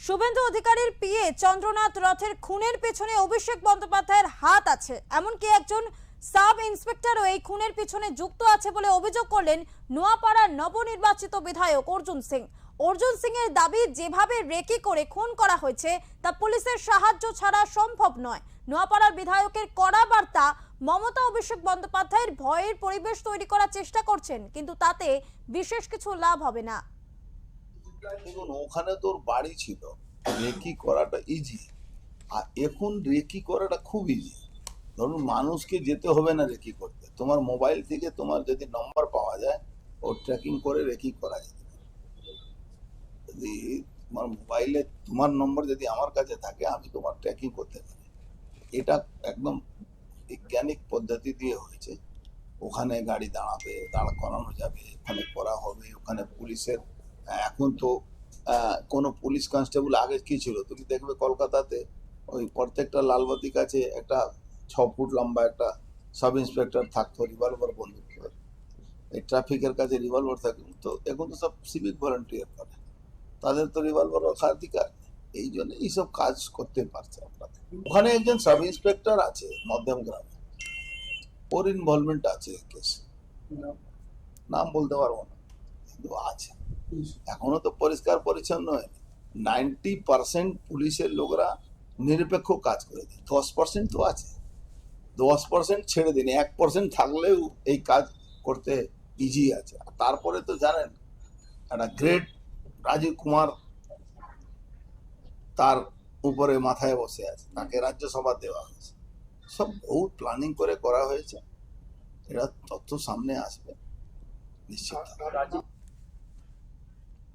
শুভেন্দু অধিকারীর পিএ চন্দ্রনাথ রথের খুনের পেছনে অভিষেক বন্দ্যোপাধ্যায়ের হাত আছে, এমনকি একজন সাব ইন্সপেক্টরও এই খুনের পিছনে যুক্ত আছে বলে অভিযোগ করলেন নোয়াপাড়ার নবনির্বাচিত বিধায়ক অর্জুন সিং। অর্জুন সিং এর দাবি, যেভাবে রেকি করে খুন করা হয়েছে তা পুলিশের সাহায্য ছাড়া সম্ভব নয়। নোয়াপাড়ার বিধায়কের কড়া বার্তা, মমতা অভিষেক বন্দ্যোপাধ্যায়ের ভয়ের পরিবেশ তৈরি করার চেষ্টা করছেন, কিন্তু তাতে বিশেষ কিছু লাভ হবে না। দেখুন, ওখানে তোর বাড়ি ছিল, রেকি করাটা ইজি, আর এখন রেকি করাটা খুব ইজি। ধরুন, মানুষকে যেতে হবে না রেকি করতে, তোমার মোবাইল থেকে তোমার যদি নম্বর পাওয়া যায়, ও ট্র্যাকিং করে রেকি করা যেতে পারে। যদি তোমার মোবাইলে তোমার নম্বর যদি আমার কাছে থাকে, আমি তোমার ট্র্যাকিং করতে পারি। এটা একদম বৈজ্ঞানিক পদ্ধতি দিয়ে হয়েছে। ওখানে গাড়ি দাঁড় করানো যাবে, ওখানে করা হবে, ওখানে পুলিশের এখন তো কোনো পুলিশ কনস্টেবল আগে কি ছিল, তুমি দেখবে কলকাতাতে ওই প্রত্যেকটা লালবাতি কাছে একটা 6 ফুট লম্বা একটা সাব ইন্সপেক্টর থাকতো, রিভলভার বন্দুক করে। এই ট্রাফিকের কাছে রিভলভার থাকে, তো এখন তো সব সিভিক ভলেন্টিয়ার করে, তাদের তো রিভলভার রাখার অধিকার নেই। এই জন্য এইসব কাজ করতে পারছে আপনাদের। ওখানে একজন সাব ইন্সপেক্টর আছে মধ্যম গ্রামে, ওর ইনভলভমেন্ট আছে কেসে, নাম বলতে পারবো না, কিন্তু আছে। এখনো তো পরিষ্কার পরিচ্ছন্ন হয়নি। 90% পুলিশের লোকরা নিরপেক্ষ কাজ করে দেয়, 10% তো আছে। 10% ছেড়ে দিন, 1% থাকলেও এই কাজ করতে ইজি আছে। আর তারপরে তো জানেন, একটা গ্রেট রাজীব কুমার তার উপরে মাথায় বসে আছে, তাকে রাজ্যসভা দেওয়া হয়েছে। সব বহুত প্ল্যানিং করে করা হয়েছে, এটা তথ্য সামনে আসবে নিশ্চিত।